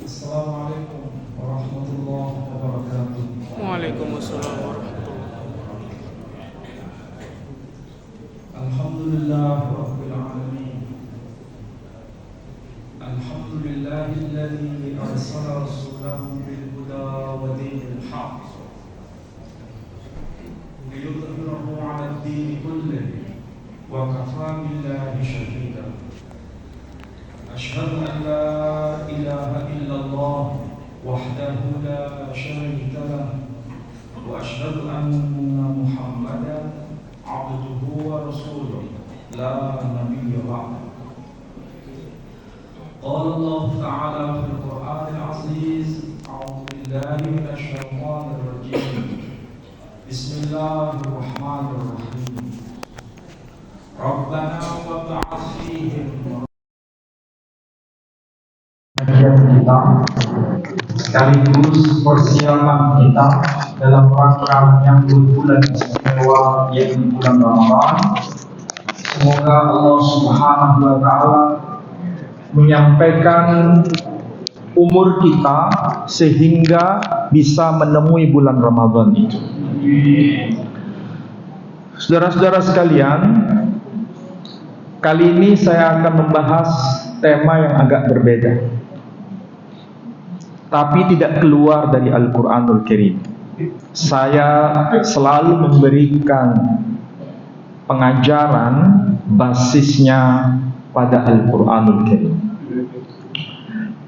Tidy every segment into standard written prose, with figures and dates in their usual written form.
Assalamualaikum warahmatullahi wabarakatuh. Waalaikumsalam warahmatullahi Alhamdulillah rabbil alamin. Alhamdulillahilladzi arsala rasulahu bil huda wa dinil haqq liyudhhirahu 'ala ad-din kullihi wa kafaa billahi shahida. Asyhadu an la ilaha illallah wahdahu la syarika lah wa asyhadu anna Muhammadan abduhu wa rasuluh la nabiyya ba'da. Qala Allah ta'ala fil Qur'anil 'aziz, a'udzu billahi minasy syaithanir rajim. Bismillahirrahmanirrahim. Rabbana wa ba'ath fihim kajian kita sekaligus persiapan kita dalam rangka menyambut bulan istimewa yaitu bulan Ramadan. Semoga Allah Subhanahu wa taala menyampaikan umur kita sehingga bisa menemui bulan Ramadan itu. Saudara-saudara sekalian, kali ini saya akan membahas tema yang agak berbeda, tapi tidak keluar dari Al-Quranul Karim. Saya selalu memberikan pengajaran basisnya pada Al-Quranul Karim.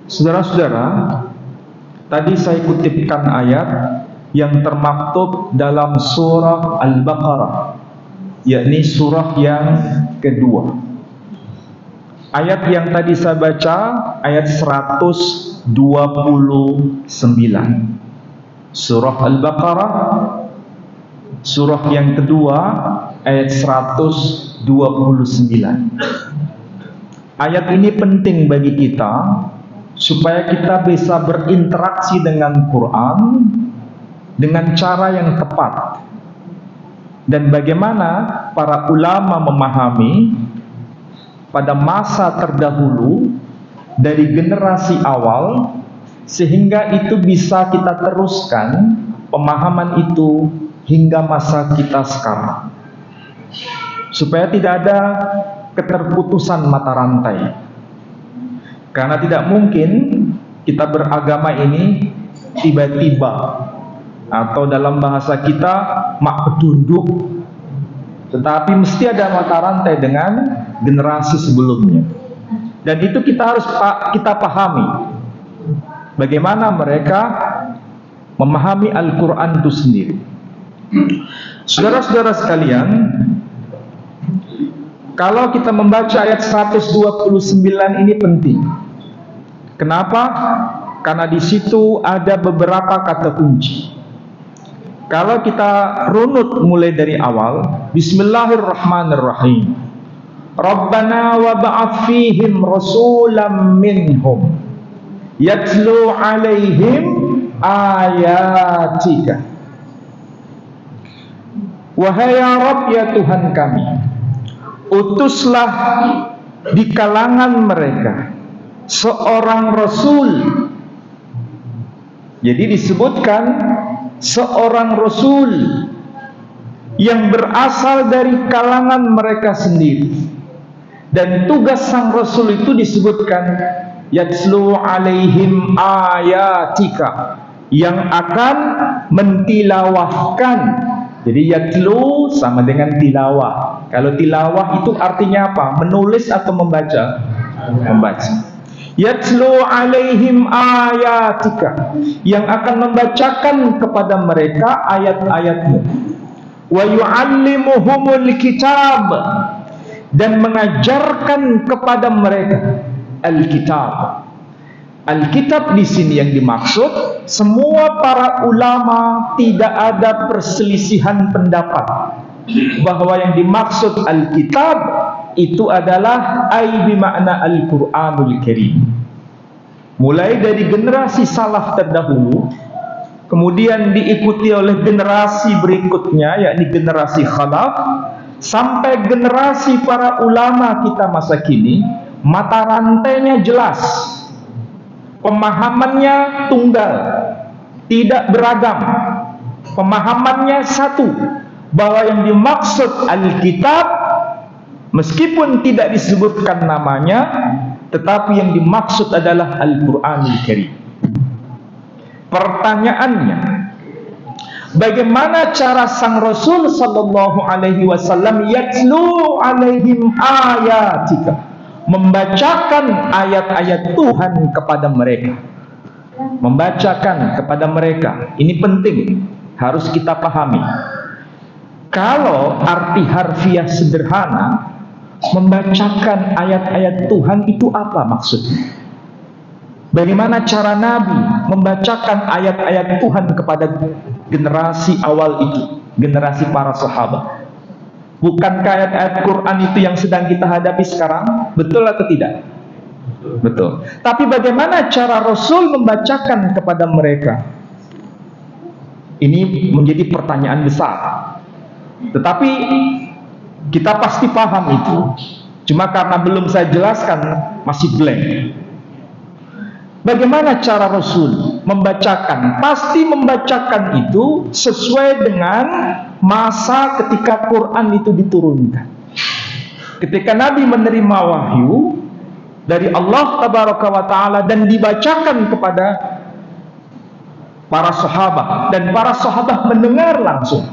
Saudara-saudara, tadi saya kutipkan ayat yang termaktub dalam surah Al-Baqarah, yakni surah yang kedua. Ayat yang tadi saya baca, ayat 129. Surah Al-Baqarah, surah yang kedua, ayat 129. Ayat ini penting bagi kita, supaya kita bisa berinteraksi dengan Quran dengan cara yang tepat. Dan bagaimana para ulama memahami pada masa terdahulu dari generasi awal, sehingga itu bisa kita teruskan pemahaman itu hingga masa kita sekarang, supaya tidak ada keterputusan mata rantai. Karena tidak mungkin kita beragama ini tiba-tiba, atau dalam bahasa kita mak pedunduk, tetapi mesti ada mata rantai dengan generasi sebelumnya. Dan itu kita harus kita pahami bagaimana mereka memahami Al-Quran itu sendiri. Saudara-saudara sekalian, kalau kita membaca ayat 129 ini penting. Kenapa? Karena di situ ada beberapa kata kunci. Kalau kita runut mulai dari awal, Bismillahirrahmanirrahim. Rabbana wa ba'ath fihim rasulam minhum yatlu alaihim ayatika. Wahai ya Rabb, ya Tuhan kami, utuslah di kalangan mereka seorang rasul. Jadi disebutkan seorang rasul yang berasal dari kalangan mereka sendiri. Dan tugas sang rasul itu disebutkan yatslu alaihim ayatika, yang akan mentilawahkan. Jadi yatlu sama dengan tilawah. Kalau tilawah itu artinya apa? Menulis atau membaca? Membaca. Yatlu alaihim ayatika, yang akan membacakan kepada mereka ayat-ayatmu. Wa yu'allimuhumul kitab, dan mengajarkan kepada mereka Alkitab. Alkitab di sini yang dimaksud, semua para ulama tidak ada perselisihan pendapat bahwa yang dimaksud Alkitab itu adalah ai bimakna Al-Quranul Karim. Mulai dari generasi salaf terdahulu, kemudian diikuti oleh generasi berikutnya, yakni generasi khalaf, sampai generasi para ulama kita masa kini, mata rantainya jelas. Pemahamannya tunggal, tidak beragam. Pemahamannya satu, bahwa yang dimaksud Alkitab meskipun tidak disebutkan namanya, tetapi yang dimaksud adalah Al-Qur'anul Karim. Pertanyaannya, bagaimana cara sang Rasul sallallahu alaihi wasallam yatlu alaihim ayatika, membacakan ayat-ayat Tuhan kepada mereka? Membacakan kepada mereka, ini penting, harus kita pahami. Kalau arti harfiah sederhana, membacakan ayat-ayat Tuhan itu apa maksudnya? Bagaimana cara Nabi membacakan ayat-ayat Tuhan kepada generasi awal itu, generasi para sahabat? Bukankah ayat-ayat Quran itu yang sedang kita hadapi sekarang? Betul atau tidak? Betul. Tapi bagaimana cara Rasul membacakan kepada mereka? Ini menjadi pertanyaan besar. Tetapi kita pasti paham itu. Cuma karena belum saya jelaskan, masih blank. Bagaimana cara Rasul membacakan? Pasti membacakan itu sesuai dengan masa ketika Quran itu diturunkan. Ketika Nabi menerima wahyu dari Allah Tabaraka wa Ta'ala dan dibacakan kepada para sahabat, dan para sahabat mendengar langsung,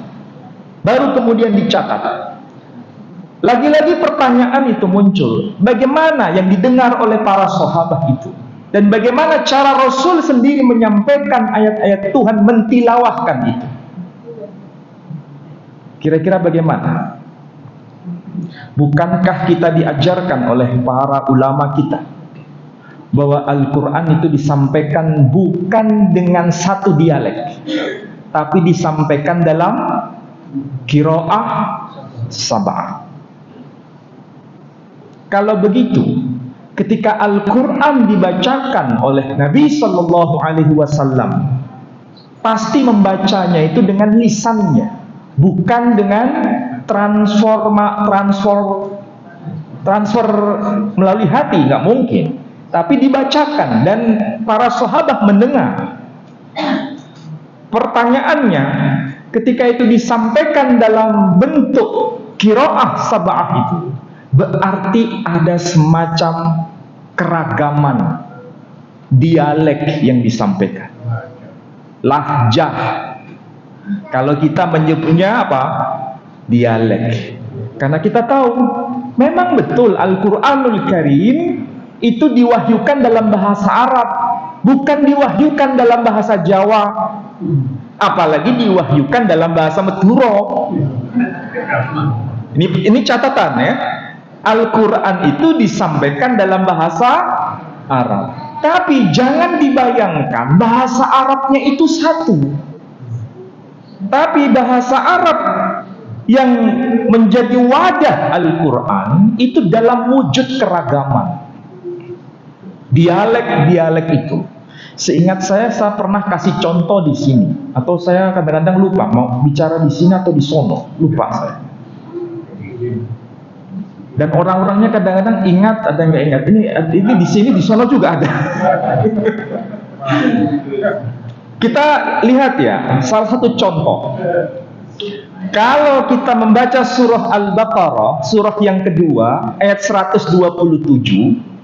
baru kemudian dicatat. Lagi-lagi pertanyaan itu muncul, bagaimana yang didengar oleh para sahabat itu? Dan bagaimana cara Rasul sendiri menyampaikan ayat-ayat Tuhan, mentilawahkan itu? Kira-kira bagaimana? Bukankah kita diajarkan oleh para ulama kita bahwa Al-Quran itu disampaikan bukan dengan satu dialek, tapi disampaikan dalam qiraah sab'ah. Kalau begitu, ketika Al-Quran dibacakan oleh Nabi Sallallahu Alaihi Wasallam, pasti membacanya itu dengan lisannya, bukan dengan transfer melalui hati, nggak mungkin. Tapi dibacakan dan para sahabat mendengar. Pertanyaannya, ketika itu disampaikan dalam bentuk qiraah sab'ah itu, berarti ada semacam keragaman dialek yang disampaikan, lahjah. Kalau kita menyebutnya apa? Dialek. Karena kita tahu memang betul Al-Quranul Karim itu diwahyukan dalam bahasa Arab, bukan diwahyukan dalam bahasa Jawa, apalagi diwahyukan dalam bahasa Madura. Ini catatan ya. Al-Quran itu disampaikan dalam bahasa Arab. Tapi jangan dibayangkan bahasa Arabnya itu satu. Tapi bahasa Arab yang menjadi wadah Al-Quran itu dalam wujud keragaman. Dialek-dialek itu. Seingat saya pernah kasih contoh di sini, atau saya kadang-kadang lupa mau bicara di sini atau di sono, lupa saya. Dan orang-orangnya kadang-kadang ingat, ada yang nggak ingat. Ini di sini, di sono juga ada. Kita lihat ya, salah satu contoh. Kalau kita membaca surah Al-Baqarah, surah yang kedua, ayat 127,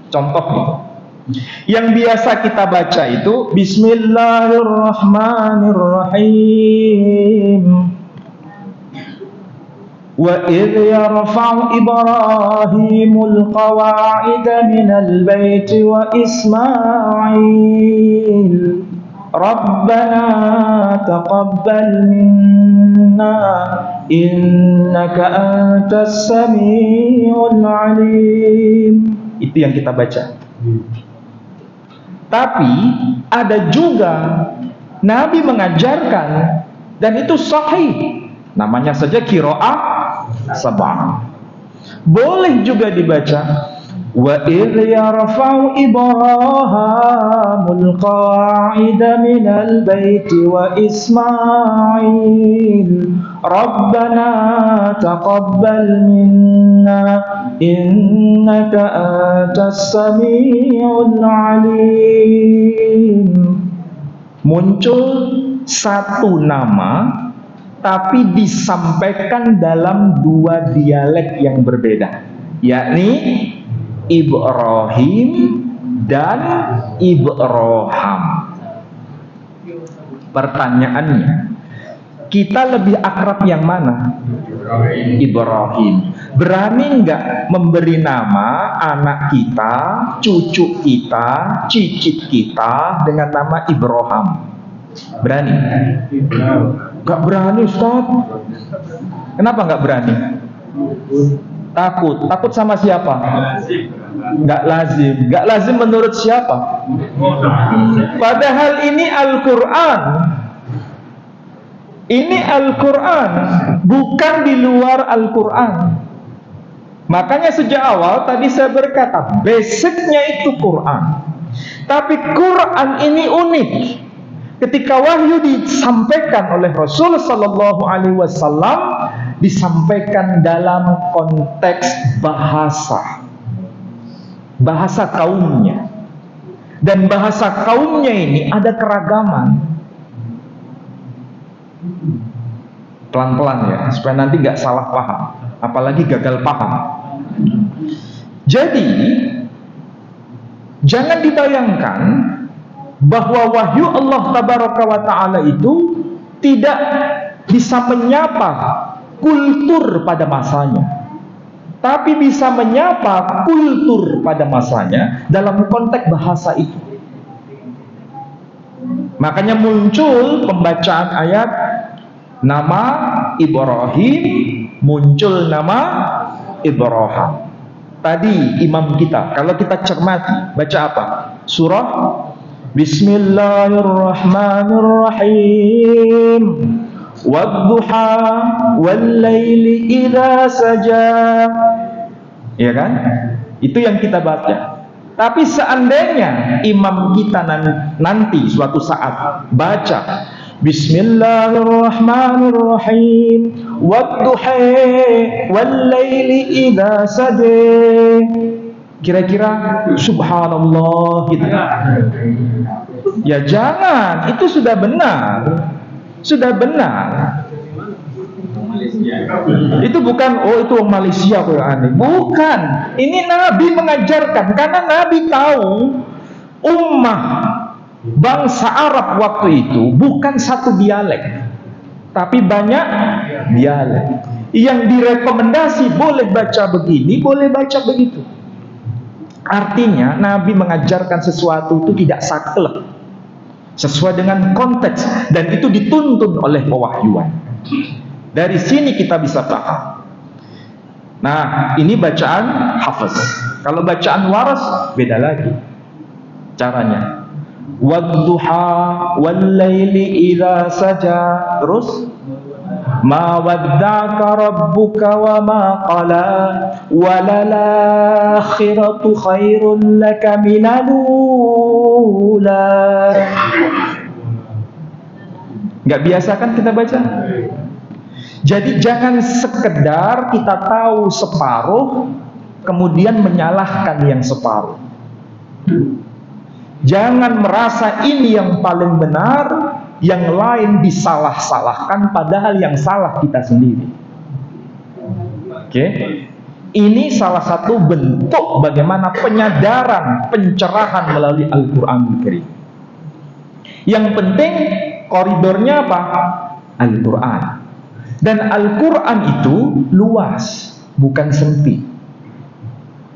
contohnya. Yang biasa kita baca itu Bismillahirrahmanirrahim. Wa idh yarfa'u Ibrahimul qawa'ida minal baiti wa Ismail Rabbana taqabbal minna innaka antas samiul alim. Itu yang kita baca. Tapi ada juga Nabi mengajarkan, dan itu sahih, namanya saja qiraah sab'ah. Boleh juga dibaca wa idh yarfa'u Ibrahimul qawa'ida minal baiti wa Ismail Rabbana taqabbal minna innaka antas samiul alim. muncul satu nama tapi disampaikan dalam dua dialek yang berbeda, yakni Ibrahim dan Ibroham. Pertanyaannya, kita lebih akrab yang mana? Ibrahim. Berani nggak memberi nama anak kita, cucu kita, cicit kita dengan nama Ibroham? Berani? Nggak berani, Ustaz. Kenapa nggak berani? Takut. Takut sama siapa? Nggak lazim. Nggak lazim menurut siapa? Padahal ini Al-Quran. Ini Al-Quran, bukan di luar Al-Quran. Makanya sejak awal tadi saya berkata, basicnya itu Quran. Tapi Quran ini unik. Ketika wahyu disampaikan oleh Rasul Sallallahu Alaihi Wasallam, disampaikan dalam konteks bahasa kaumnya. Dan bahasa kaumnya ini ada keragaman. Pelan-pelan ya, supaya nanti nggak salah paham, apalagi gagal paham. Jadi jangan dibayangkan bahwa wahyu Allah Tabaraka wa Ta'ala itu tidak bisa menyapa kultur pada masanya, tapi bisa menyapa kultur pada masanya dalam konteks bahasa itu. Makanya muncul pembacaan ayat nama Ibrahim, muncul nama Ibroham. Tadi imam kita, kalau kita cermati, baca apa? Surah Bismillahirrahmanirrahim. Wadduha wallaili idza saja. Ya kan? Itu yang kita baca. Tapi seandainya imam kita nanti suatu saat baca Bismillahirrahmanirrahim wadduha wallaili idza saja, kira-kira subhanallah gitu. Ya jangan, itu sudah benar. Sudah benar. Itu bukan, oh itu orang Malaysia kok yang aneh. Bukan. Ini Nabi mengajarkan, karena Nabi tahu ummah bangsa Arab waktu itu bukan satu dialek, tapi banyak dialek. Yang direkomendasi boleh baca begini, boleh baca begitu. Artinya Nabi mengajarkan sesuatu itu tidak saklek, sesuai dengan konteks, dan itu dituntun oleh pewahyuan. Dari sini kita bisa paham. Nah, ini bacaan hafaz. Kalau bacaan waras beda lagi caranya. Wadduha wallaili idza saja. Terus ma wadda'aka rabbuka wa ma qala walal akhiratu khairun laka minal ula. Enggak biasa kan kita baca? Jadi jangan sekedar kita tahu separuh kemudian menyalahkan yang separuh. Jangan merasa ini yang paling benar, yang lain disalah-salahkan, padahal yang salah kita sendiri. Oke? Ini salah satu bentuk bagaimana penyadaran, pencerahan melalui Al-Quran Karim. Yang penting koridornya apa? Al-Quran. Dan Al-Quran itu luas, bukan sempit.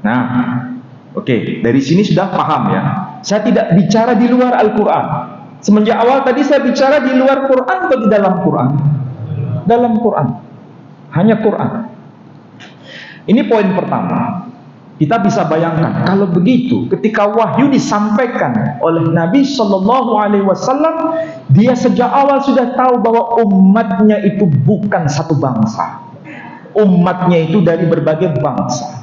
Nah, oke, dari sini sudah paham ya. Saya tidak bicara di luar Al-Quran. Semenjak awal tadi saya bicara di luar Quran atau di dalam Quran? Dalam Quran. Hanya Quran. Ini poin pertama. Kita bisa bayangkan kalau begitu, ketika wahyu disampaikan oleh Nabi Shallallahu Alaihi Wasallam, dia sejak awal sudah tahu bahwa umatnya itu bukan satu bangsa. Umatnya itu dari berbagai bangsa.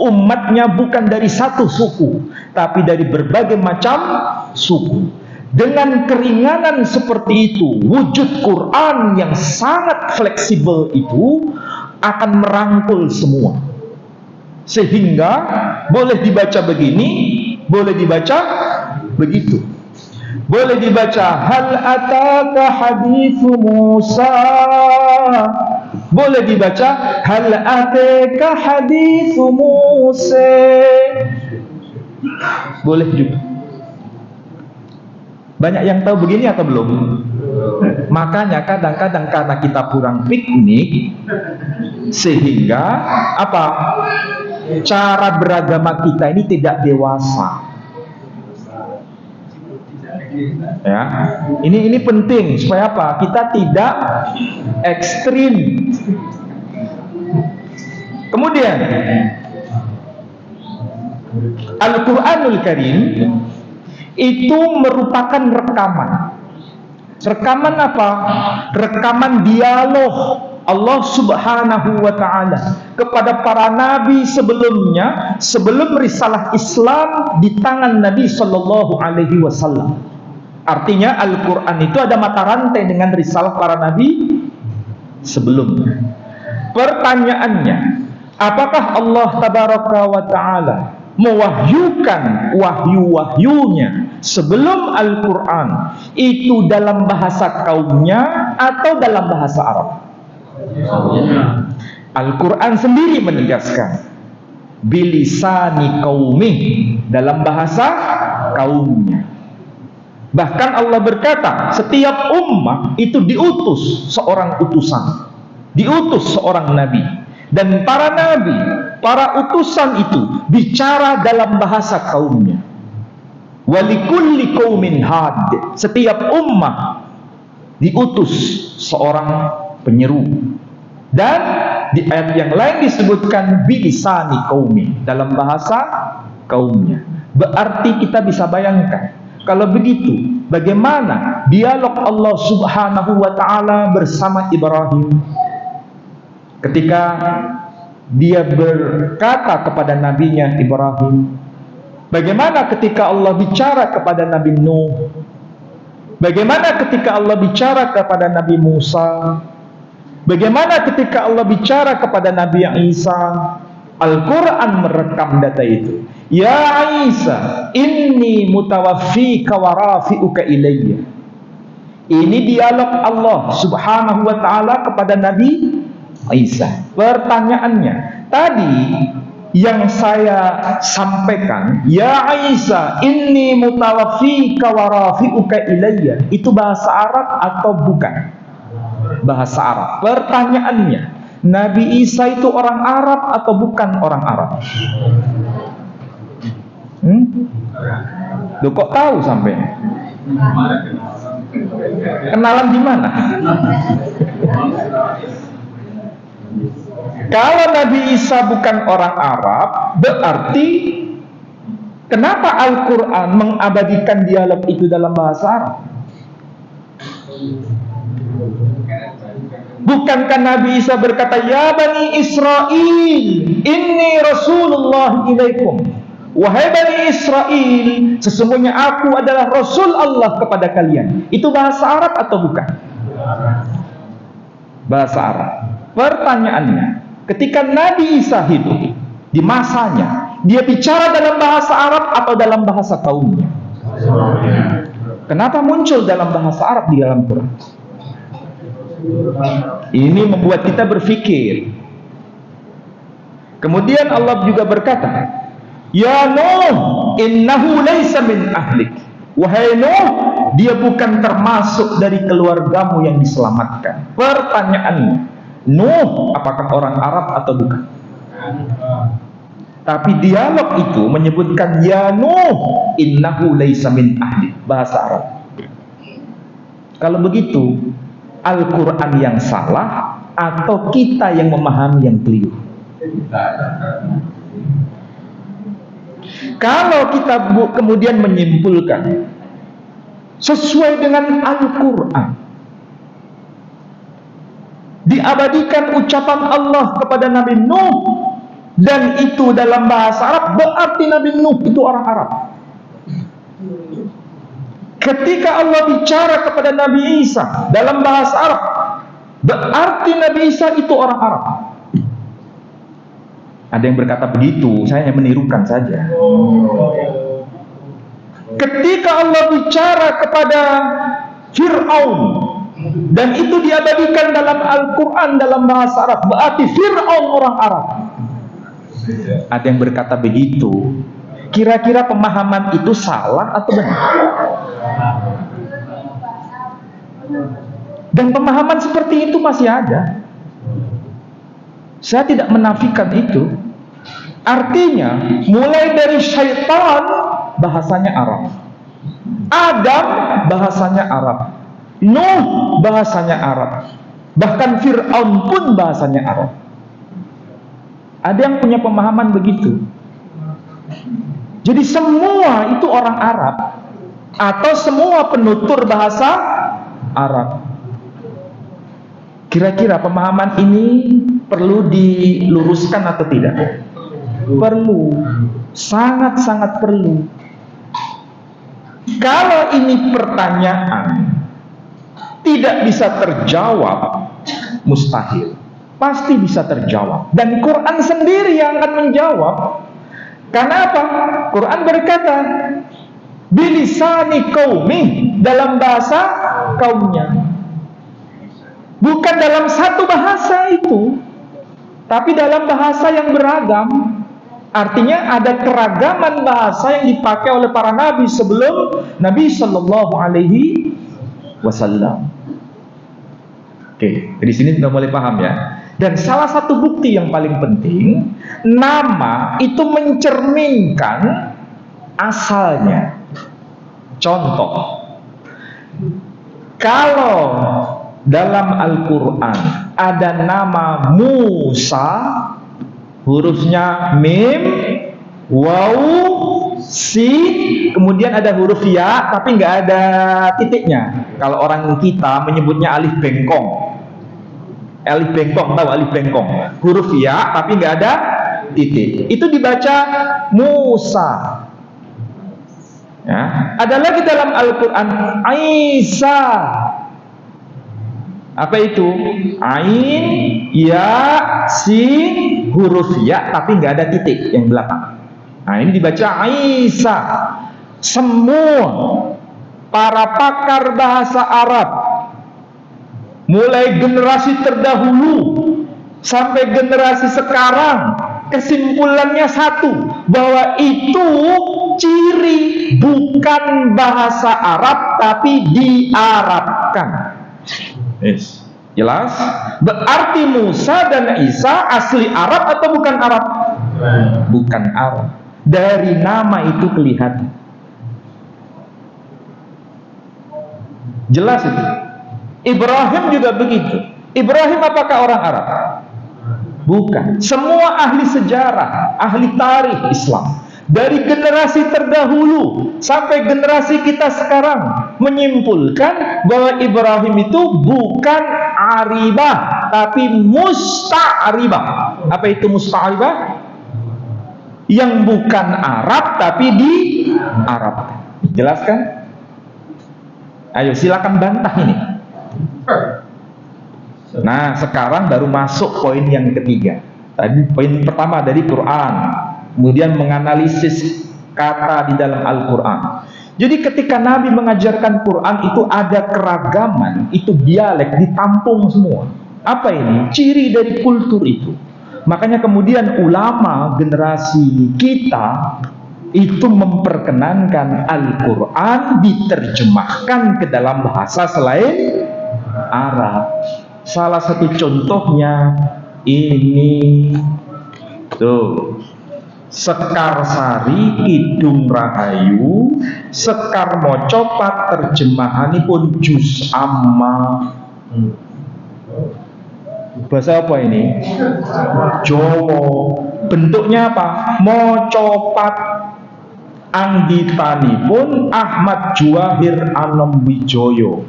Umatnya bukan dari satu suku, tapi dari berbagai macam suku. Dengan keringanan seperti itu, wujud Quran yang sangat fleksibel itu akan merangkul semua. Sehingga boleh dibaca begini, boleh dibaca begitu. Boleh dibaca hal ataka hadithu Musa. Boleh dibaca hal ataka hadithu Musa. Boleh juga. Banyak yang tahu begini atau belum? Makanya kadang-kadang karena kita kurang piknik, sehingga apa? Cara beragama kita ini tidak dewasa. Ya, ini penting supaya apa? Kita tidak ekstrim. Kemudian Al-Quranul Karim itu merupakan rekaman. Rekaman apa? Rekaman dialog Allah Subhanahu wa ta'ala kepada para nabi sebelumnya, sebelum risalah Islam di tangan Nabi Sallallahu Alaihi Wasallam. Artinya Al-Quran itu ada mata rantai dengan risalah para nabi sebelumnya. Pertanyaannya, apakah Allah Tabaraka wa ta'ala mewahyukan wahyu-wahyunya sebelum Al-Quran itu dalam bahasa kaumnya atau dalam bahasa Arab? Al-Quran sendiri menegaskan bilisani qaumih, dalam bahasa kaumnya. Bahkan Allah berkata, setiap ummah itu diutus seorang utusan, diutus seorang nabi. Dan para nabi, para utusan itu bicara dalam bahasa kaumnya. Walikulli qaumin had, setiap ummah diutus seorang penyeru. Dan di ayat yang lain disebutkan bilisani qaumi, dalam bahasa kaumnya. Berarti kita bisa bayangkan, kalau begitu, bagaimana dialog Allah Subhanahu wa ta'ala bersama Ibrahim ketika dia berkata kepada nabinya Ibrahim? Bagaimana ketika Allah bicara kepada Nabi Nuh? Bagaimana ketika Allah bicara kepada Nabi Musa? Bagaimana ketika Allah bicara kepada Nabi Isa? Al-Quran merekam data itu. Ya Isa, inni mutawaffika wa rafi'uka ilayya. Ini dialog Allah Subhanahu wa ta'ala kepada Nabi Isa. Pertanyaannya, tadi yang saya sampaikan, ya Isa, inni mutawaffika wa rafi'uka ilayya, itu bahasa Arab atau bukan? Bahasa Arab. Pertanyaannya, Nabi Isa itu orang Arab atau bukan orang Arab? Loh, kok tahu sampai? Kenalan di mana? Kalau Nabi Isa bukan orang Arab, berarti kenapa Al-Quran mengabadikan dialog itu dalam bahasa Arab? Bukankah Nabi Isa berkata, ya Bani Israel, inni Rasulullah ilaikum. Wahai Bani Israel, sesungguhnya aku adalah Rasul Allah kepada kalian. Itu bahasa Arab atau bukan? Bahasa Arab. Pertanyaannya, ketika Nabi Isa hidup di masanya, dia bicara dalam bahasa Arab atau dalam bahasa kaumnya? Kenapa muncul dalam bahasa Arab di dalam Quran? Ini membuat kita berpikir. Kemudian Allah juga berkata, ya Nuh, innahu laysa min ahlik. Wahai Nuh, dia bukan termasuk dari keluargamu yang diselamatkan. Pertanyaannya, Nuh apakah orang Arab atau bukan? Tapi dialog itu menyebutkan ya Nuh, innahu laysa min ahlik, bahasa Arab. Kalau begitu, Al-Quran yang salah atau kita yang memahami yang keliru? Kalau kita kemudian menyimpulkan sesuai dengan Al-Quran, diabadikan ucapan Allah kepada Nabi Nuh, dan itu dalam bahasa Arab, berarti Nabi Nuh itu orang Arab. Ketika Allah bicara kepada Nabi Isa dalam bahasa Arab, berarti Nabi Isa itu orang Arab. Ada yang berkata begitu, saya hanya menirukan saja. Ketika Allah bicara kepada Fir'aun, dan itu diabadikan dalam Al-Quran dalam bahasa Arab, berarti Fir'aun orang Arab. Ada yang berkata begitu. Kira-kira pemahaman itu salah atau benar? Dan pemahaman seperti itu masih ada. Saya tidak menafikan itu. Artinya, mulai dari syaitan bahasanya Arab, Adam bahasanya Arab, Nuh bahasanya Arab, bahkan Fir'aun pun bahasanya Arab. Ada yang punya pemahaman begitu. Jadi semua itu orang Arab, atau semua penutur bahasa Arab. Kira-kira pemahaman ini perlu diluruskan atau tidak? Perlu, sangat-sangat perlu. Kalau ini pertanyaan tidak bisa terjawab, mustahil. Pasti bisa terjawab. Dan Quran sendiri yang akan menjawab. Karena apa? Quran berkata, bilisani qaumi, dalam bahasa kaumnya. Bukan dalam satu bahasa itu, tapi dalam bahasa yang beragam. Artinya ada keragaman bahasa yang dipakai oleh para nabi sebelum Nabi Shallallahu Alaihi Wasallam. Oke, dari sini sudah mulai paham ya. Dan salah satu bukti yang paling penting, nama itu mencerminkan asalnya. Contoh, kalau dalam Al-Quran ada nama Musa, hurufnya mim, waw, sin, kemudian ada huruf ya, tapi nggak ada titiknya. Kalau orang kita menyebutnya alif bengkong. Alif bengkong, tahu alif bengkong? Huruf ya, tapi nggak ada titik. Itu dibaca Musa. Ya. Ada lagi dalam Al-Quran Isa. Apa itu? Ain, ya, sin, huruf ya, tapi nggak ada titik yang belakang. Nah, ini dibaca Isa. Semua para pakar bahasa Arab, mulai generasi terdahulu sampai generasi sekarang, kesimpulannya satu, bahwa itu ciri bukan bahasa Arab tapi diarabkan. Yes. Jelas? Berarti Musa dan Isa asli Arab atau bukan Arab? Bukan Arab. Dari nama itu kelihatan. Jelas itu. Ibrahim juga begitu. Ibrahim apakah orang Arab? Bukan. Semua ahli sejarah, ahli tarikh Islam, dari generasi terdahulu sampai generasi kita sekarang menyimpulkan bahwa Ibrahim itu bukan aribah tapi musta'ribah. Apa itu musta'ribah? Yang bukan Arab tapi di Arab. Jelaskan? Ayo silakan bantah ini. Nah, sekarang baru masuk poin yang ketiga. Tadi poin pertama dari Quran, kemudian menganalisis kata di dalam Al-Quran. Jadi ketika Nabi mengajarkan Quran itu ada keragaman, itu dialek ditampung semua. Apa ini? Ciri dari kultur itu. Makanya kemudian ulama generasi kita itu memperkenankan Al-Quran diterjemahkan ke dalam bahasa selain Arab. Salah satu contohnya ini tuh, Sekar Sari Kidung Rahayu Sekar Mocopat terjemahanipun Juz Amma. Bahasa apa ini? Jawa. Bentuknya apa? Mocopat. Anggitanipun Ahmad Juwahir Anom Wijoyo.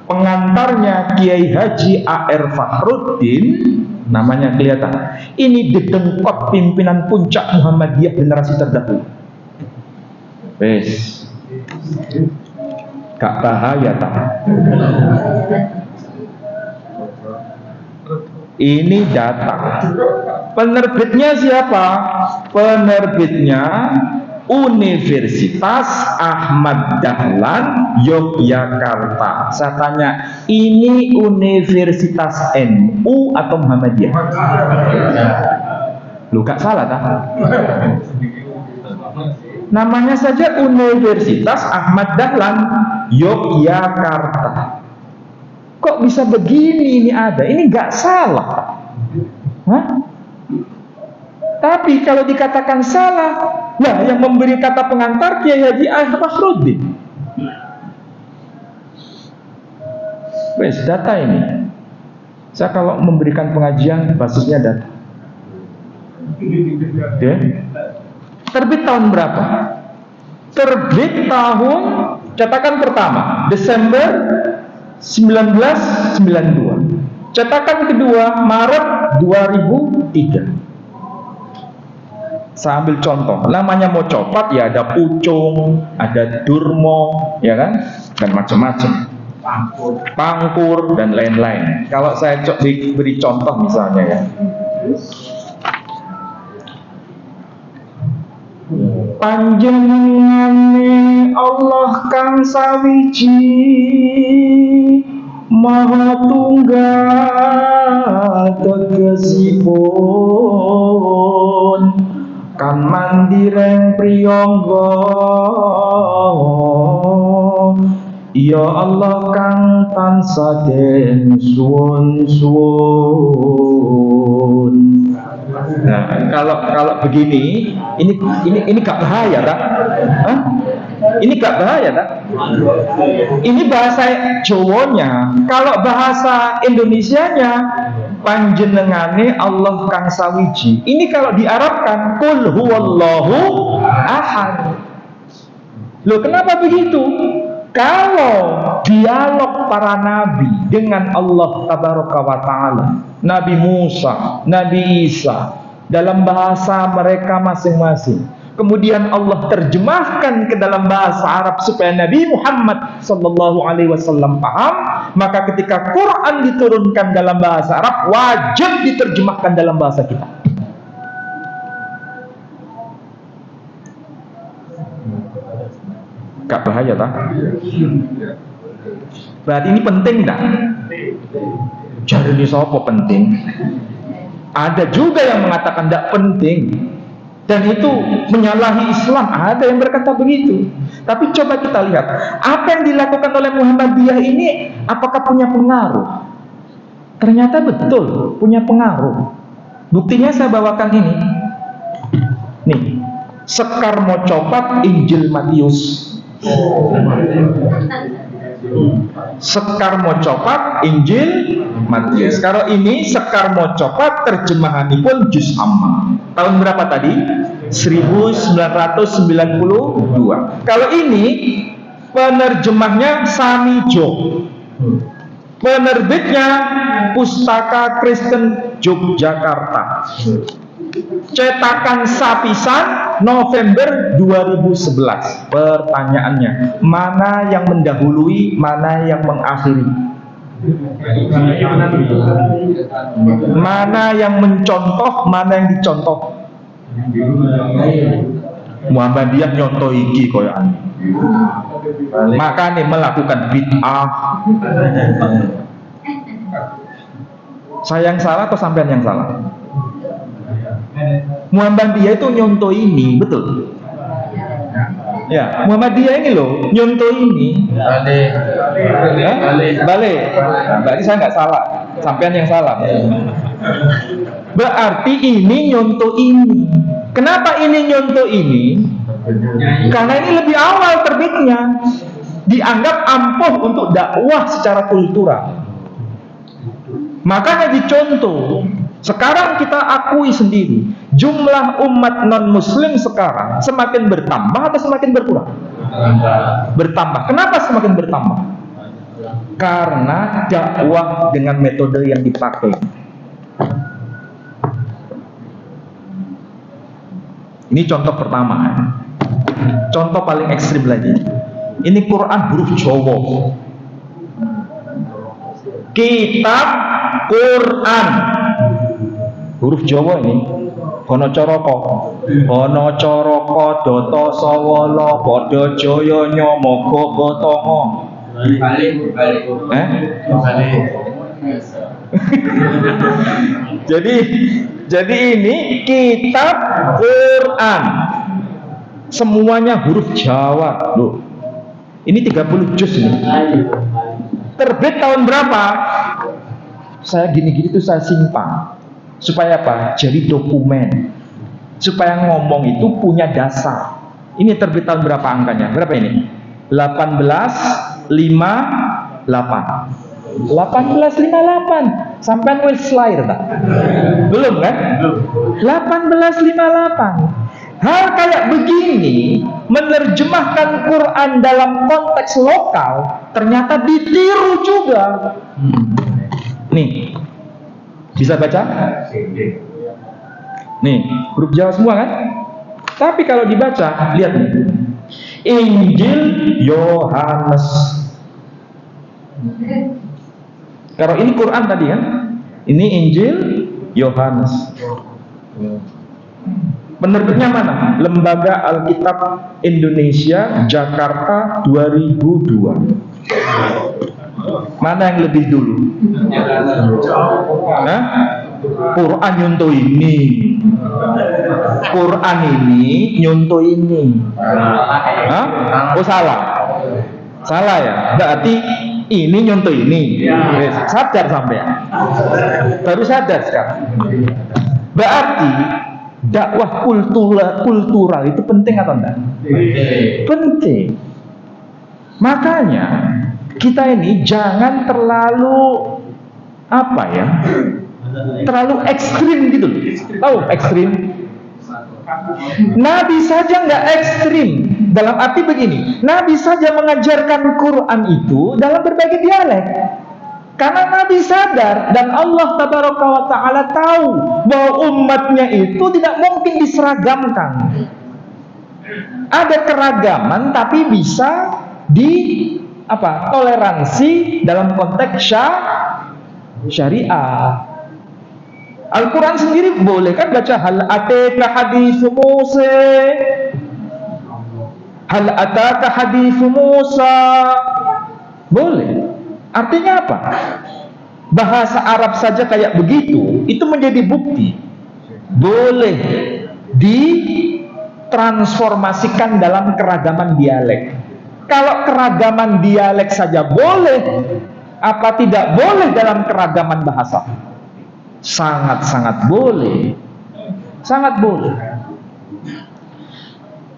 Pengantarnya Kiai Haji A.R. Fakhruddin. Namanya kelihatan. Ini dedengkot pimpinan puncak Muhammadiyah generasi terdahulu. Wes. Gak bahaya tak? Ini data. Penerbitnya siapa? Penerbitnya Universitas Ahmad Dahlan Yogyakarta. Saya tanya, ini Universitas NU atau Muhammadiyah? Lu gak salah tak? Namanya saja Universitas Ahmad Dahlan Yogyakarta. Kok bisa begini ini ada? Ini gak salah. Hah? Tapi kalau dikatakan salah, nah yang memberi kata pengantar Kiai Haji Fakhruddin. Wes, data ini. Saya kalau memberikan pengajian basisnya data. Oke. Terbit tahun berapa? Terbit tahun cetakan pertama Desember 1992. Cetakan kedua Maret 2003. Saya ambil contoh, namanya mau copat ya ada pucung, ada durmo, ya kan, dan macam-macam, pangkur dan lain-lain. Kalau saya beri contoh misalnya ya, panjenengane Allah kang sawiji maha tunggal tegesipun kan mandireng priyangga ya Allah kang tansah den suwun. Nah, kalau begini, ini gak bahaya tak? Hah? Ini gak bahaya tak? Ini bahasa Jawanya. Kalau bahasa Indonesianya, panjenengane Allah kang sawiji. Ini kalau diarabkan, qul huwallahu ahad. Loh, kenapa begitu? Kalau dialog para nabi dengan Allah tabaraka wa ta'ala, Nabi Musa, Nabi Isa, dalam bahasa mereka masing-masing, kemudian Allah terjemahkan ke dalam bahasa Arab supaya Nabi Muhammad sallallahu alaihi wasallam paham, maka ketika Quran diturunkan dalam bahasa Arab, wajib diterjemahkan dalam bahasa kita. Gak bahaya tak? Berarti ini penting tak? Jadi ini sopo penting? Ada juga yang mengatakan tidak penting, dan itu menyalahi Islam. Ada yang berkata begitu. Tapi coba kita lihat apa yang dilakukan oleh Muhammadiyah ini, apakah punya pengaruh? Ternyata betul punya pengaruh. Buktinya saya bawakan ini. Nih, sekar mau copat Injil Matius. Sekar mau copat Injil Matius. Kalau ini sekar mau copat terjemahanipun Juz Amma. Tahun berapa tadi? 1992. Kalau ini penerjemahnya Samijo. Penerbitnya Pustaka Kristen Yogyakarta. Cetakan sapisan November 2011. Pertanyaannya, mana yang mendahului, mana yang mengakhiri? Mana yang mencontoh, mana yang dicontoh? Muhammadiyah nyontoh iki koyokan. Makanya melakukan bid'ah. Saya yang salah atau sampean yang salah? Muhammadiyah itu nyontoh ini, betul? Ya, Muhammadiyah ini loh, nyontoh ini. Balik. Berarti saya nggak salah, sampean yang salah. Berarti ini nyontoh ini. Kenapa ini nyontoh ini? Karena ini lebih awal terbitnya. Dianggap ampuh untuk dakwah secara kultural. Makanya dicontoh. Sekarang kita akui sendiri, jumlah umat non-muslim sekarang semakin bertambah atau semakin berkurang? Bertambah. Kenapa semakin bertambah? Karena dakwah dengan metode yang dipakai. Ini contoh pertama. Contoh paling ekstrim lagi. Ini Quran huruf Jawa. Kitab Quran huruf Jawa ini. Hono coroko doto sawala padha jaya nyamaga batonga. Jadi ini kitab Quran. Semuanya huruf Jawa. Loh. Ini 30 juz nih. Terbit tahun berapa? Saya gini-gini tuh saya simpan. Supaya apa? Jadi dokumen. Supaya ngomong itu punya dasar. Ini terbit tahun berapa angkanya? Berapa ini? 1858. 1858. Sampai wis lahir tak? Belum kan? 1858. Hal kayak begini menerjemahkan Quran dalam konteks lokal ternyata ditiru juga. Nih, bisa baca? Nih, huruf Jawa semua kan? Tapi kalau dibaca, lihat nih. Injil Yohanes. Kalau ini Quran tadi kan? Ini Injil Yohanes. Penerbitnya mana? Lembaga Alkitab Indonesia, Jakarta 2002. Mana yang lebih dulu? Hah? Quran nyuntuh ini. Quran ini nyuntuh ini. Hah? Oh salah. Salah ya? Berarti ini nyuntuh ini. Sadar sampai. Baru sadar sekarang. Berarti dakwah kultural itu penting atau enggak? Penting. Makanya kita ini jangan terlalu terlalu ekstrim gitu loh. Tahu ekstrim? Nabi saja nggak ekstrim. Dalam arti begini, Nabi saja mengajarkan Quran itu dalam berbagai dialek. Karena Nabi sadar dan Allah Tabaraka wa Ta'ala tahu bahwa umatnya itu tidak mungkin diseragamkan. Ada keragaman tapi bisa toleransi dalam konteks syariah. Al-Quran sendiri boleh kan baca hal ataka haditsu Musa. Hal ataka haditsu Musa. Boleh. Artinya apa? Bahasa Arab saja kayak begitu, itu menjadi bukti boleh ditransformasikan dalam keragaman dialek. Kalau keragaman dialek saja boleh, apa tidak boleh dalam keragaman bahasa? Sangat-sangat boleh. Sangat boleh.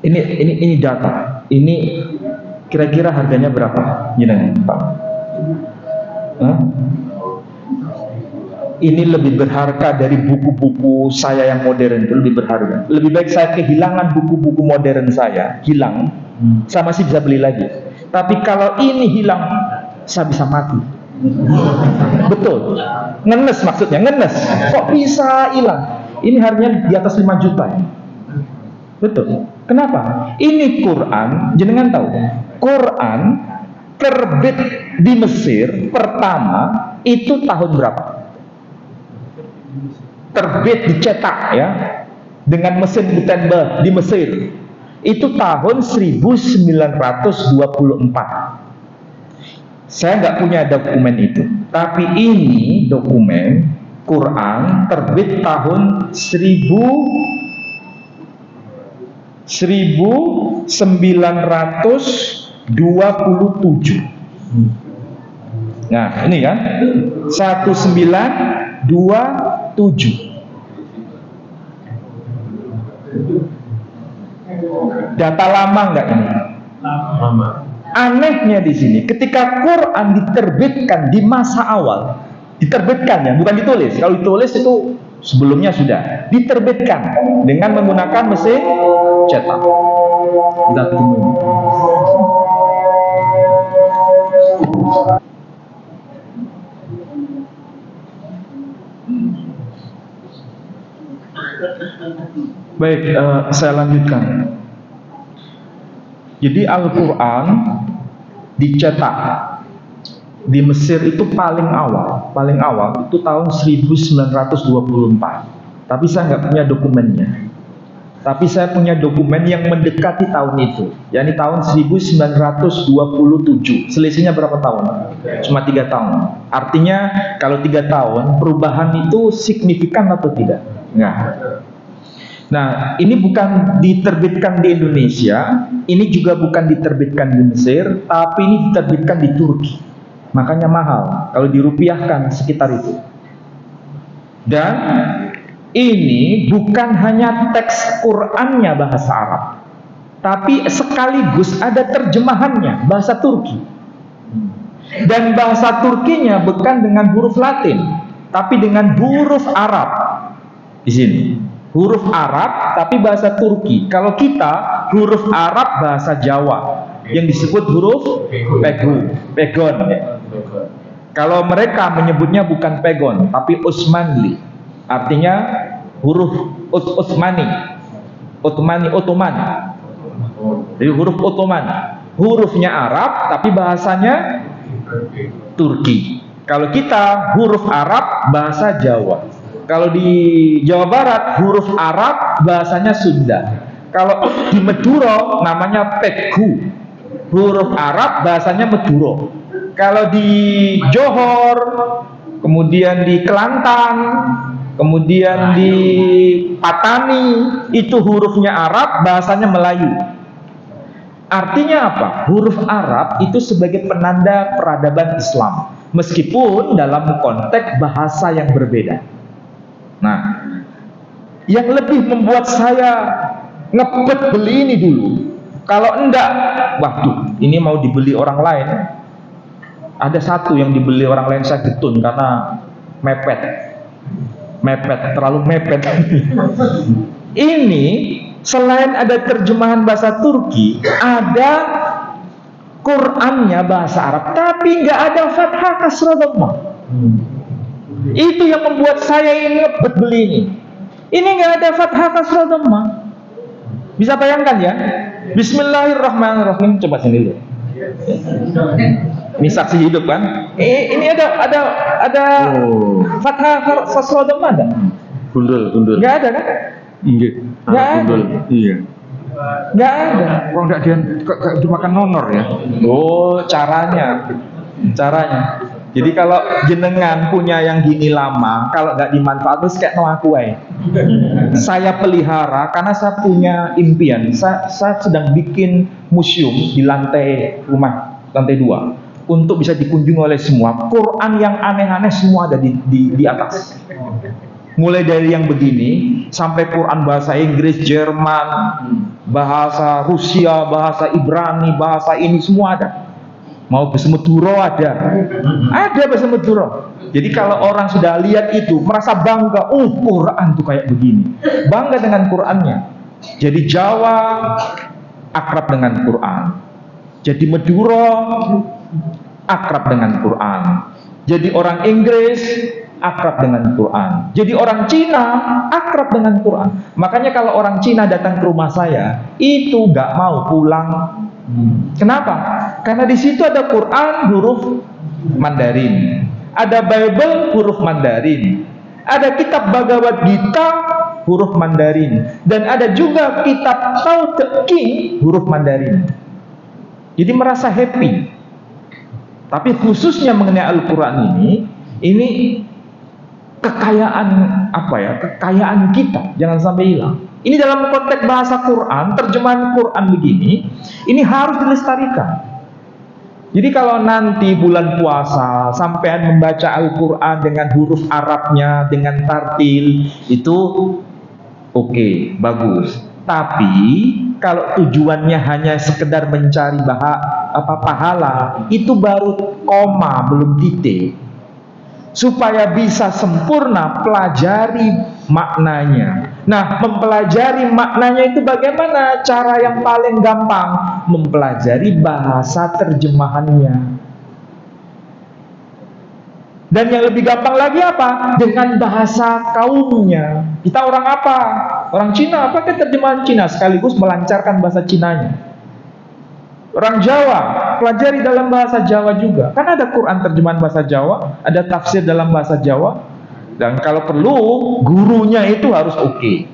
Ini data. Ini kira-kira harganya berapa? Pak. Ini lebih berharga dari buku-buku saya yang modern, itu lebih berharga. Lebih baik saya kehilangan buku-buku modern saya, hilang, saya masih bisa beli lagi. Tapi kalau ini hilang, saya bisa mati. Betul. Ngenes maksudnya, ngenes. Kok bisa hilang? Ini harganya di atas 5 juta ya? Betul. Kenapa? Ini Quran, jenengan tahu, Quran terbit di Mesir pertama itu tahun berapa? Terbit dicetak ya dengan mesin Gutenberg di Mesir itu tahun 1924. Saya nggak punya dokumen itu, tapi ini dokumen Quran terbit tahun 1927. Nah, ini kan 1927. Data lama enggak ini? Lama. Anehnya di sini, ketika Quran diterbitkan di masa awal, diterbitkan ya, bukan ditulis. Kalau ditulis itu sebelumnya sudah diterbitkan dengan menggunakan mesin cetak. Kita tunggu. Baik, saya lanjutkan. Jadi Al-Quran dicetak di Mesir itu paling awal itu tahun 1924. tapi saya nggak punya dokumennya. Tapi saya punya dokumen yang mendekati tahun itu, yakni tahun 1927. Selisihnya berapa tahun? Cuma 3 tahun. Artinya kalau 3 tahun perubahan itu signifikan atau tidak? Enggak. Nah, ini bukan diterbitkan di Indonesia, ini juga bukan diterbitkan di Mesir, tapi ini diterbitkan di Turki. Makanya mahal kalau dirupiahkan sekitar itu. Dan ini bukan hanya teks Qur'annya bahasa Arab, tapi sekaligus ada terjemahannya bahasa Turki. Dan bahasa Turkinya bukan dengan huruf Latin, tapi dengan huruf Arab. Di sini huruf Arab tapi bahasa Turki. Kalau kita huruf Arab bahasa Jawa yang disebut huruf pegon. Kalau mereka menyebutnya bukan pegon tapi Usmanli. Artinya huruf Ottoman. Jadi huruf Ottoman. Hurufnya Arab tapi bahasanya Turki. Kalau kita huruf Arab bahasa Jawa. Kalau di Jawa Barat huruf Arab bahasanya Sunda. Kalau di Madura namanya Pegu. Huruf Arab bahasanya Madura. Kalau di Johor, kemudian di Kelantan, kemudian di Patani, itu hurufnya Arab, bahasanya Melayu. Artinya apa? Huruf Arab itu sebagai penanda peradaban Islam, meskipun dalam konteks bahasa yang berbeda. Nah, yang lebih membuat saya ngepet beli ini dulu. Kalau enggak, waduh, ini mau dibeli orang lain. Ada satu yang dibeli orang lain saya getun karena mepet, terlalu mepet. Ini selain ada terjemahan bahasa Turki, ada Qur'annya bahasa Arab, tapi nggak ada fathah kasrah dhammah. Itu yang membuat saya ingat beli ini. Ini nggak ada fathah kasrah dhammah. Bisa bayangkan ya? Bismillahirrahmanirrahim. Coba sini lihat. Ini saksi hidup kan? Ini ada fathah kasrah dhammah ada? Gundul. Nggak ada kan? Nggih. Nggak ada. Gundul. Iya. Nggak ada. Kok enggak dia dimakan honor ya? Oh, caranya. Jadi kalau jenengan punya yang gini lama, kalau nggak dimanfaatkan terus kayak no aku Saya pelihara karena saya punya impian. Saya sedang bikin museum di lantai 2 untuk bisa dikunjungi oleh semua. Quran yang aneh-aneh semua ada di atas. Mulai dari yang begini sampai Quran bahasa Inggris, Jerman, bahasa Rusia, bahasa Ibrani, bahasa ini semua ada. Mau bahasa Madura ada bahasa Madura. Jadi kalau orang sudah lihat itu merasa bangga, Quran tuh kayak begini, bangga dengan Qurannya. Jadi Jawa akrab dengan Quran, jadi Madura akrab dengan Quran, jadi orang Inggris akrab dengan Quran, jadi orang Cina akrab dengan Quran. Makanya kalau orang Cina datang ke rumah saya itu nggak mau pulang. Kenapa? Karena di situ ada Quran huruf Mandarin, ada Bible huruf Mandarin, ada kitab Bhagavad Gita huruf Mandarin, dan ada juga kitab Tao Te Ching huruf Mandarin. Jadi merasa happy. Tapi khususnya mengenai Al-Quran ini kekayaan kekayaan kita jangan sampai hilang. Ini dalam konteks bahasa Quran, terjemahan Quran begini, ini harus dilestarikan. Jadi kalau nanti bulan puasa sampean membaca Al-Quran dengan huruf Arabnya, dengan tartil, itu oke, bagus. Tapi kalau tujuannya hanya sekedar mencari pahala, itu baru koma, belum titik. Supaya bisa sempurna, pelajari maknanya. Nah, mempelajari maknanya itu bagaimana? Cara yang paling gampang, mempelajari bahasa terjemahannya. Dan yang lebih gampang lagi apa? Dengan bahasa kaumnya. Kita orang apa? Orang Cina, apakah terjemahan Cina sekaligus melancarkan bahasa Cinanya? Orang Jawa, pelajari dalam bahasa Jawa juga. Kan ada Quran terjemahan bahasa Jawa, ada tafsir dalam bahasa Jawa. Dan kalau perlu gurunya itu harus oke,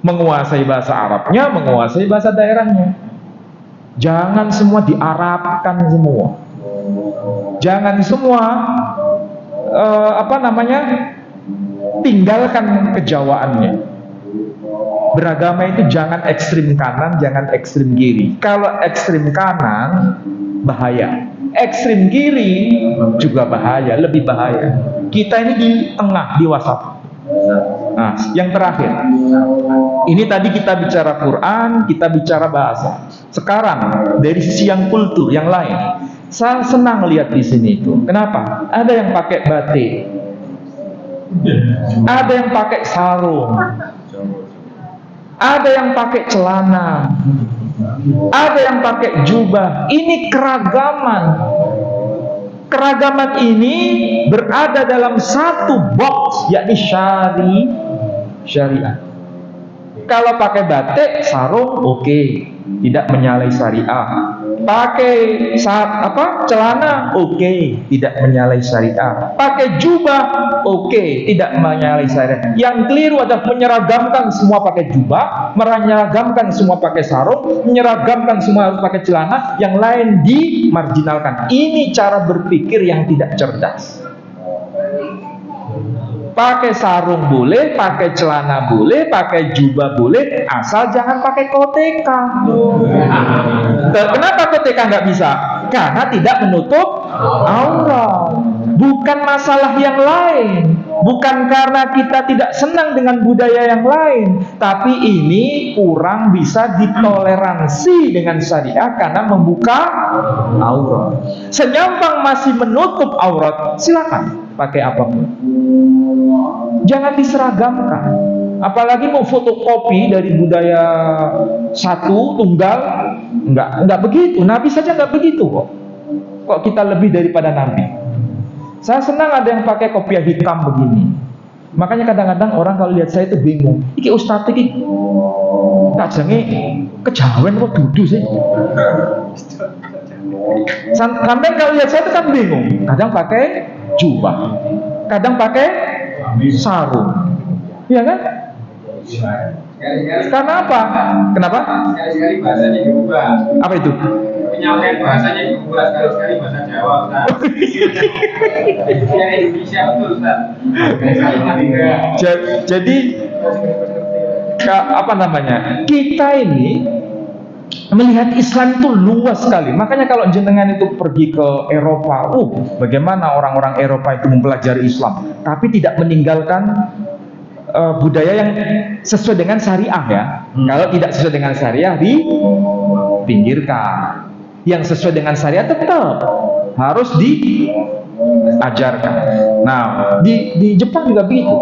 menguasai bahasa Arabnya, menguasai bahasa daerahnya. Jangan semua diarabkan semua. Jangan semua tinggalkan kejawaannya. Beragama itu jangan ekstrim kanan, jangan ekstrim kiri. Kalau ekstrim kanan bahaya, ekstrim kiri juga bahaya, lebih bahaya. Kita ini di tengah, di WhatsApp. Nah, yang terakhir, ini tadi kita bicara Quran, kita bicara bahasa. Sekarang dari sisi yang kultur, yang lain, saya senang lihat di sini itu. Kenapa? Ada yang pakai batik, ada yang pakai sarung, ada yang pakai celana, ada yang pakai jubah. Ini keragaman. Keragaman ini berada dalam satu box, yakni syariah. Kalau pakai batik, sarung, oke, tidak menyalahi syariah. Pakai celana, oke, tidak menyalahi syariah. Pakai jubah, oke, tidak menyalahi syariah. Yang keliru adalah menyeragamkan semua pakai jubah, menyeragamkan semua pakai sarung, menyeragamkan semua harus pakai celana, yang lain dimarginalkan. Ini cara berpikir yang tidak cerdas. Pakai sarung boleh, pakai celana boleh, pakai jubah boleh, asal jangan pakai koteka. Kenapa koteka nggak bisa? Karena tidak menutup aurat. Bukan masalah yang lain, bukan karena kita tidak senang dengan budaya yang lain, tapi ini kurang bisa ditoleransi dengan syariah karena membuka aurat. Senyampang masih menutup aurat, silakan pakai apapun. Jangan diseragamkan. Apalagi mau fotokopi dari budaya satu tunggal, enggak begitu. Nabi saja enggak begitu kok. Kok kita lebih daripada Nabi? Saya senang ada yang pakai kopiah hitam begini. Makanya kadang-kadang orang kalau lihat saya itu bingung. Iki ustadz iki kajange kejawen kok dudu sih. Sampai kalau lihat saya itu kan bingung. Kadang pakai jubah, kadang pakai sarung, ya kan? Karena apa? Kenapa? Sekali-sekali bahasanya diubah. Apa itu? Penyampaian bahasanya diubah, sekali-sekali bahasa Jawa, Ustaz. Ya Indonesia betul, Ustaz. Jadi kita ini melihat Islam itu luas sekali. Makanya kalau jenengan itu pergi ke Eropa, bagaimana orang-orang Eropa itu mempelajari Islam, tapi tidak meninggalkan budaya yang sesuai dengan syariah ya. Kalau tidak sesuai dengan syariah dipinggirkan. Yang sesuai dengan syariah tetap harus diajarkan. Nah, di Jepang juga begitu.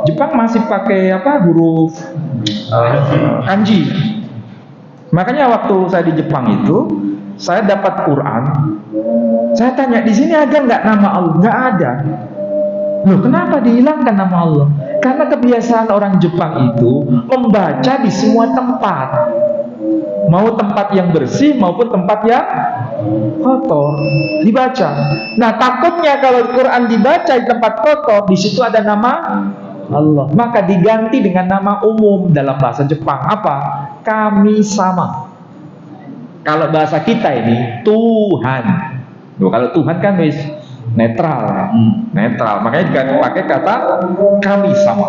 Jepang masih pakai huruf kanji. Makanya waktu saya di Jepang itu, saya dapat Quran. Saya tanya, di sini ada nggak nama Allah? Nggak ada. Loh, kenapa dihilangkan nama Allah? Karena kebiasaan orang Jepang itu membaca di semua tempat. Mau tempat yang bersih maupun tempat yang kotor dibaca. Nah, takutnya kalau Quran dibaca di tempat kotor, di situ ada nama Allah, maka diganti dengan nama umum dalam bahasa Jepang. Apa? Kami sama. Kalau bahasa kita ini Tuhan. Loh, kalau Tuhan kan netral, makanya pakai kata kami sama.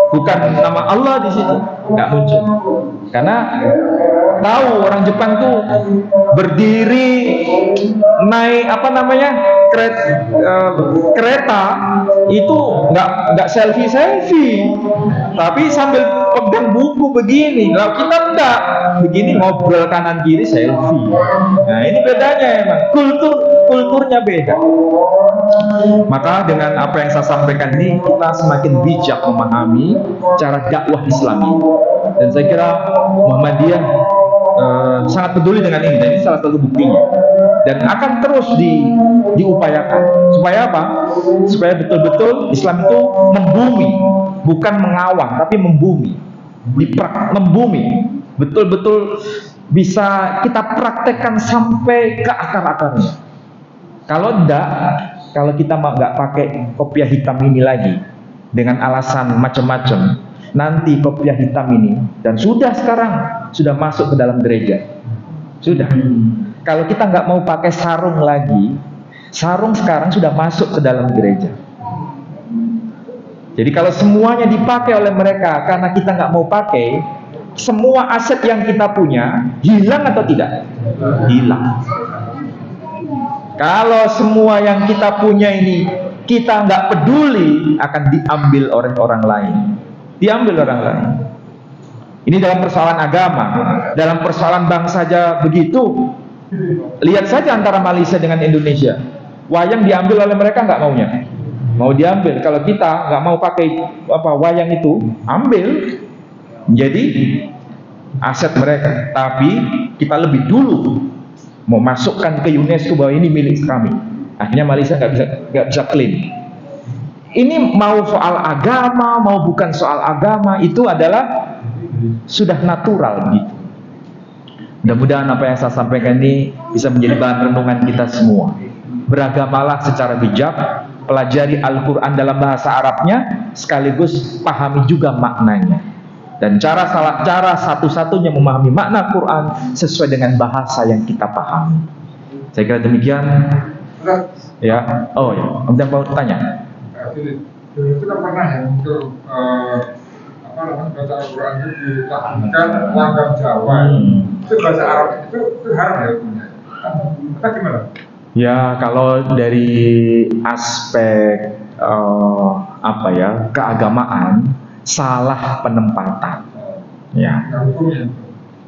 Bukan nama Allah di situ, nggak muncul. Karena tahu orang Jepang tuh berdiri naik kereta itu nggak selfie, tapi sambil pegang buku begini. Kalau kita enggak begini, ngobrol kanan kiri selfie. Nah, ini bedanya emang, kulturnya beda. Maka dengan apa yang saya sampaikan ini, kita semakin bijak memahami cara dakwah Islami. Dan saya kira Muhammadiyah sangat peduli dengan ini. Dan ini salah satu buktinya. Dan akan terus diupayakan. Supaya apa? Supaya betul-betul Islam itu membumi, bukan mengawang, tapi membumi. Membumi. Betul-betul bisa kita praktekkan sampai ke akar-akarnya. Kalau enggak, kalau kita nggak pakai kopiah hitam ini lagi, dengan alasan macam-macam. Nanti kopiah hitam ini, dan sekarang sudah masuk ke dalam gereja. Sudah. Kalau kita nggak mau pakai sarung lagi, sarung sekarang sudah masuk ke dalam gereja. Jadi kalau semuanya dipakai oleh mereka karena kita nggak mau pakai, semua aset yang kita punya hilang atau tidak? Hilang. Kalau semua yang kita punya ini kita nggak peduli, akan diambil oleh orang lain. Diambil orang lain. Ini dalam persoalan agama, dalam persoalan bangsa saja begitu. Lihat saja antara Malaysia dengan Indonesia. Wayang diambil oleh mereka nggak maunya, mau diambil. Kalau kita nggak mau pakai wayang itu, ambil, jadi aset mereka. Tapi kita lebih dulu mau masukkan ke UNESCO bahwa ini milik kami. Akhirnya Malaysia nggak bisa klaim. Ini mau soal agama, mau bukan soal agama, itu adalah sudah natural begitu. Mudah-mudahan apa yang saya sampaikan ini bisa menjadi bahan renungan kita semua. Beragamalah secara bijak, pelajari Al-Quran dalam bahasa Arabnya, sekaligus pahami juga maknanya. Dan cara satu-satunya memahami makna Quran sesuai dengan bahasa yang kita pahami. Saya kira demikian. Ya, oh ya, kemudian mau tanya. Dulu kita pernah ya untuk baca Al-Quran itu ditahankan langgam Jawa. Itu bahasa Arab itu haram ya punya. Kita gimana? Ya, kalau dari aspek keagamaan, salah penempatan.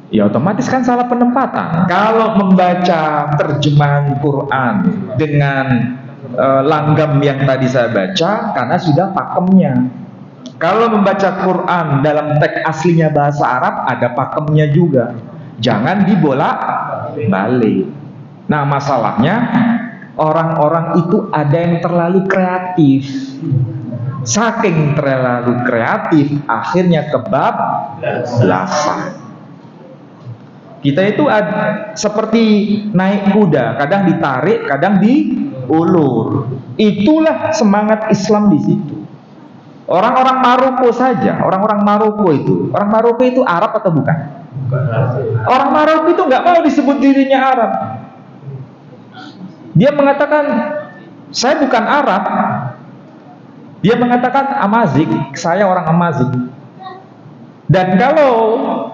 Ya otomatis kan salah penempatan. Kalau membaca terjemahan Quran dengan langgam yang tadi saya baca, karena sudah pakemnya. Kalau membaca Quran dalam teks aslinya bahasa Arab, ada pakemnya juga. Jangan dibolak-balik. Nah, masalahnya orang-orang itu ada yang terlalu kreatif. Saking terlalu kreatif, akhirnya kebablasan. Kita itu seperti naik kuda, kadang ditarik, kadang diulur. Itulah semangat Islam di situ. Orang-orang Maroko saja, orang-orang Maroko itu Arab atau bukan? Orang Maroko itu nggak mau disebut dirinya Arab. Dia mengatakan, saya bukan Arab. Dia mengatakan Amazik, saya orang Amazik. Dan kalau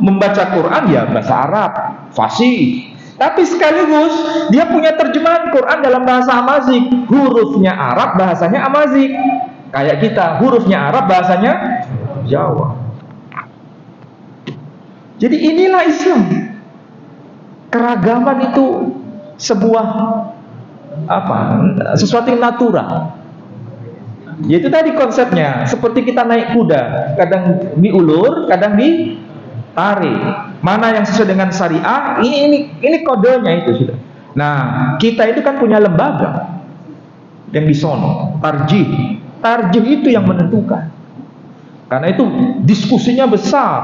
membaca Quran ya bahasa Arab, fasih. Tapi sekaligus dia punya terjemahan Quran dalam bahasa Amazik. Hurufnya Arab, bahasanya Amazik. Kayak kita, hurufnya Arab, bahasanya Jawa. Jadi inilah Islam. Keragaman itu sebuah sesuatu yang natural. Yaitu tadi konsepnya, seperti kita naik kuda, kadang diulur, kadang ditarik. Mana yang sesuai dengan syariah, ini kodenya itu sudah. Nah, kita itu kan punya lembaga yang di sono, tarjih. Tarjih itu yang menentukan. Karena itu diskusinya besar.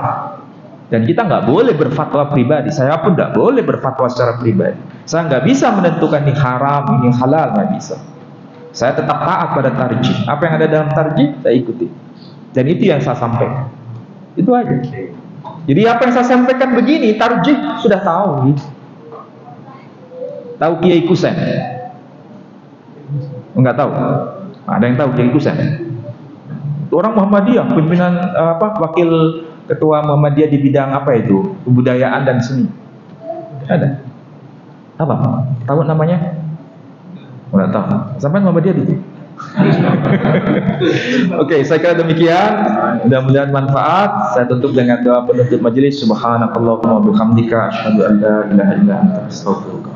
Dan kita nggak boleh berfatwa pribadi. Saya pun nggak boleh berfatwa secara pribadi. Saya nggak bisa menentukan ini haram, ini halal, nggak bisa. Saya tetap taat pada tarjih. Apa yang ada dalam tarjih, saya ikuti. Dan itu yang saya sampaikan. Itu aja. Jadi apa yang saya sampaikan begini, tarjih sudah tahu. Tahu Kiai Kusen? Enggak tahu. Ada yang tahu Kiai Kusen? Orang Muhammadiyah, pimpinan wakil ketua Muhammadiyah di bidang kebudayaan dan seni. Ada. Apa? Tahu namanya? Enggak tahu. Sampai Muhammadiyah itu. Oke, saya kira demikian. Mudah-mudahan manfaat. Saya tutup dengan doa penutup majelis. Subhanakallahumma wa bihamdika asyhadu an la ilaha illa anta astaghfiruka.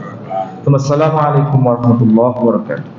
Wassalamualaikum warahmatullahi wabarakatuh.